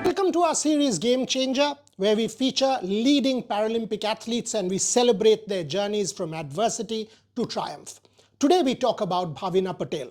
Welcome to our series Game Changer, where we feature leading Paralympic athletes and we celebrate their journeys from adversity to triumph. Today we talk about Bhavina Patel.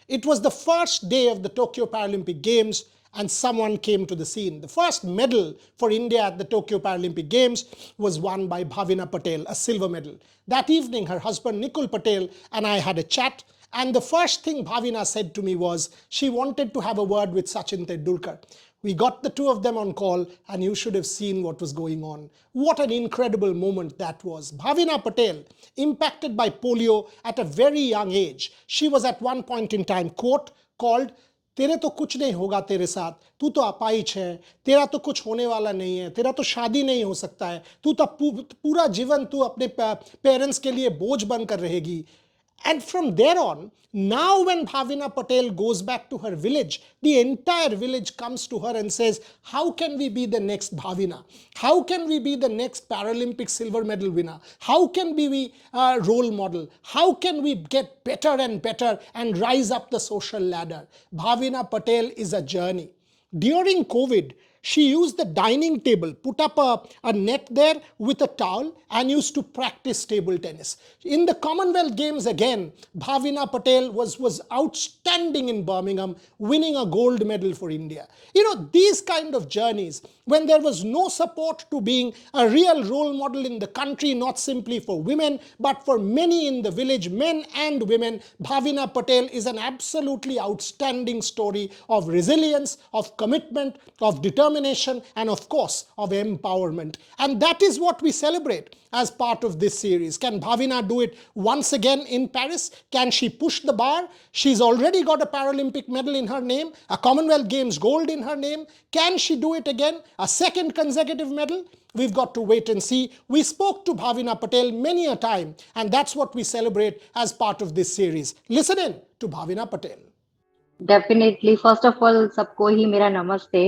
It was the first day of the Tokyo Paralympic Games and someone came to the scene. The first medal for India at the Tokyo Paralympic Games was won by Bhavina Patel, a silver medal. That evening, her husband Nikul Patel and I had a chat, and the first thing Bhavina said to me was she wanted to have a word with Sachin Tendulkar. We got the two of them on call and you should have seen what was going on. What an incredible moment that was. Bhavina Patel, impacted by polio at a very young age. She was at one point in time, quote, called, तेरे तो कुछ नहीं होगा तेरे साथ, तू तो अपाहिज है, तेरा तो कुछ होने वाला नहीं है, तेरा तो शादी नहीं हो सकता है, तू तो पूरा जीवन तू अपने पेरेंट्स के लिए बोझ बनकर रहेगी. And from there on, now when Bhavina Patel goes back to her village, the entire village comes to her and says, how can we be the next Bhavina? How can we be the next Paralympic silver medal winner? How can we be a role model? How can we get better and better and rise up the social ladder? Bhavina Patel is a journey. During COVID, she used the dining table, put up a net there with a towel and used to practice table tennis. In the Commonwealth Games again, Bhavina Patel was outstanding in Birmingham, winning a gold medal for India. You know, these kind of journeys, when there was no support to being a real role model in the country, not simply for women, but for many in the village, men and women, Bhavina Patel is an absolutely outstanding story of resilience, of commitment, of determination, and of course of empowerment. And that is what we celebrate as part of this series. Can Bhavina do it once again in Paris? Can she push the bar? She's already got a Paralympic medal in her name, a Commonwealth Games gold in her name. Can she do it again? A second consecutive medal? We've got to wait and see. We spoke to Bhavina Patel many a time, and that's what we celebrate as part of this series. Listen in to Bhavina Patel. Definitely first of all सबको ही मेरा नमस्ते.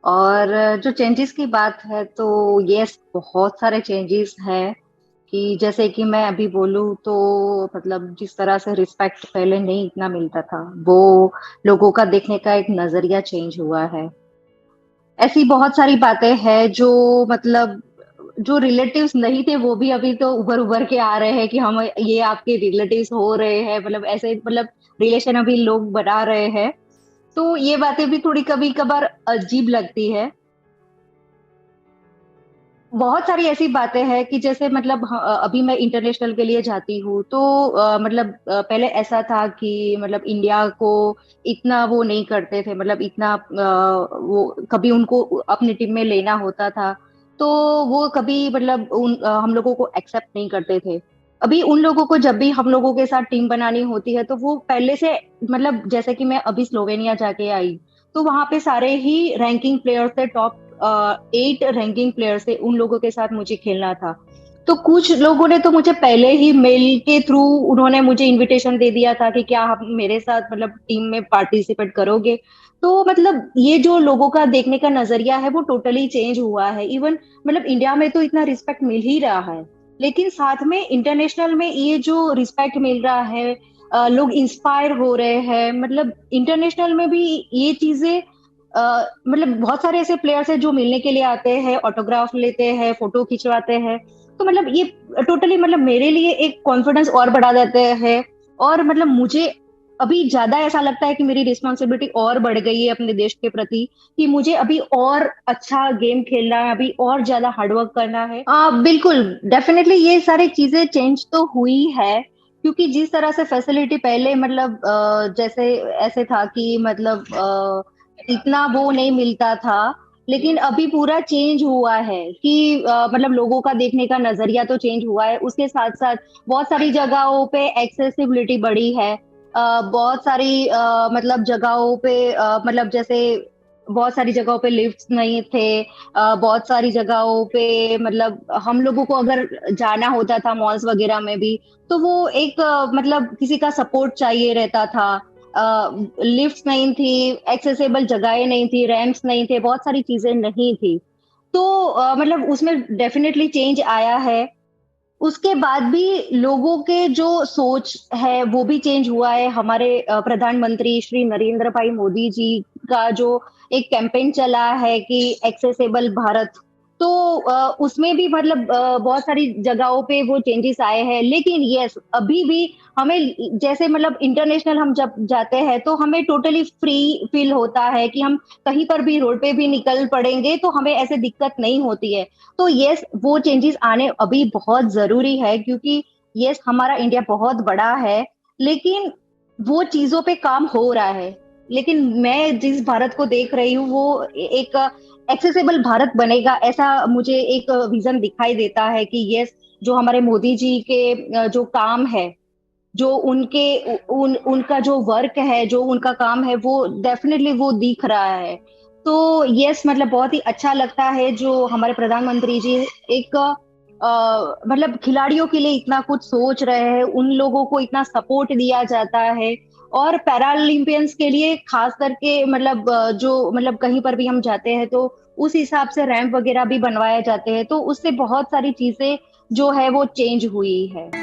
और जो changes की बात है तो yes बहुत सारे चेंजेस हैं कि जैसे कि मैं अभी बोलूं तो मतलब जिस तरह से रिस्पेक्ट पहले नहीं इतना मिलता था वो लोगों का देखने का एक नजरिया चेंज हुआ है. ऐसी बहुत सारी बातें हैं जो मतलब जो रिलेटिव्स नहीं थे वो भी अभी तो उभर उभर के आ रहे हैं कि हम ये आपके रिलेटिव्स हो रहे हैं, मतलब ऐसे मतलब रिलेशन अभी लोग बना रहे हैं. तो ये बातें भी थोड़ी कभी कभार अजीब लगती है. बहुत सारी ऐसी बातें हैं कि जैसे मतलब अभी मैं इंटरनेशनल के लिए जाती हूँ तो मतलब पहले ऐसा था कि मतलब इंडिया को इतना वो नहीं करते थे, मतलब इतना वो कभी उनको अपनी टीम में लेना होता था तो वो कभी मतलब हम लोगों को एक्सेप्ट नहीं करते थे. अभी उन लोगों को जब भी हम लोगों के साथ टीम बनानी होती है तो वो पहले से मतलब जैसे कि मैं अभी स्लोवेनिया जाके आई तो वहां पे सारे ही रैंकिंग प्लेयर्स थे, टॉप 8 रैंकिंग प्लेयर्स थे, उन लोगों के साथ मुझे खेलना था. तो कुछ लोगों ने तो मुझे पहले ही मेल के थ्रू उन्होंने मुझे इनविटेशन दे दिया था कि क्या आप मेरे साथ मतलब टीम में पार्टिसिपेट करोगे. तो मतलब ये जो लोगों का देखने का नजरिया है वो टोटली चेंज हुआ है. इवन मतलब इंडिया में तो इतना रिस्पेक्ट मिल ही रहा है, लेकिन साथ में इंटरनेशनल में ये जो रिस्पेक्ट मिल रहा है, लोग इंस्पायर हो रहे हैं, मतलब इंटरनेशनल में भी ये चीजें मतलब बहुत सारे ऐसे प्लेयर्स हैं जो मिलने के लिए आते हैं, ऑटोग्राफ लेते हैं, फोटो खिंचवाते हैं. तो मतलब ये टोटली मतलब मेरे लिए एक कॉन्फिडेंस और बढ़ा देते हैं. और मतलब मुझे अभी ज्यादा ऐसा लगता है कि मेरी रिस्पॉन्सिबिलिटी और बढ़ गई है अपने देश के प्रति, कि मुझे अभी और अच्छा गेम खेलना है, अभी और ज्यादा हार्डवर्क करना है. बिल्कुल डेफिनेटली ये सारी चीजें चेंज तो हुई है, क्योंकि जिस तरह से फैसिलिटी पहले मतलब जैसे ऐसे था कि मतलब इतना वो नहीं मिलता था, लेकिन अभी पूरा चेंज हुआ है कि मतलब लोगों का देखने का नजरिया तो चेंज हुआ है. उसके साथ साथ बहुत सारी जगहों पे एक्सेसिबिलिटी बढ़ी है. बहुत सारी मतलब जगहों पे मतलब जैसे बहुत सारी जगहों पे लिफ्ट्स नहीं थे. बहुत सारी जगहों पे मतलब हम लोगों को अगर जाना होता था मॉल्स वगैरह में भी तो वो एक मतलब किसी का सपोर्ट चाहिए रहता था. लिफ्ट्स नहीं थी, एक्सेसिबल जगहें नहीं थी, रैंप्स नहीं थे, बहुत सारी चीजें नहीं थी. तो मतलब उसमें डेफिनेटली चेंज आया है. उसके बाद भी लोगों के जो सोच है वो भी चेंज हुआ है. हमारे प्रधानमंत्री श्री नरेंद्र भाई मोदी जी का जो एक कैंपेन चला है कि एक्सेसिबल भारत, तो उसमें भी मतलब बहुत सारी जगहों पे वो चेंजेस आए हैं। लेकिन यस, अभी भी हमें जैसे मतलब इंटरनेशनल हम जब जाते हैं तो हमें टोटली फ्री फील होता है कि हम कहीं पर भी रोड पे भी निकल पड़ेंगे तो हमें ऐसे दिक्कत नहीं होती है। तो यस, वो चेंजेस आने अभी बहुत ज़रूरी है, क्योंकि यस, हमारा इंडिया बहुत बड़ा है, लेकिन वो चीज़ों पे काम हो रहा है। लेकिन मैं जिस भारत को देख रही हूँ वो एक एक्सेसिबल भारत बनेगा, ऐसा मुझे एक विज़न दिखाई देता है कि यस, जो हमारे मोदी जी के जो काम है, जो उनके उनका जो वर्क है, जो उनका काम है, वो डेफिनेटली वो दिख रहा है। तो यस, मतलब बहुत ही अच्छा लगता है जो हमारे प्रधानमंत्री जी एक मतलब खिलाड़ियों के लिए इतना कुछ सोच रहे हैं, उन लोगों को इतना सपोर्ट दिया जाता है। और पैरालंपियंस के लिए खास करके मतलब जो मतलब कहीं पर भी हम जाते हैं तो उस हिसाब से रैंप वगैरह भी बनवाए जाते हैं, तो उससे बहुत सारी चीजें जो है वो चेंज हुई है।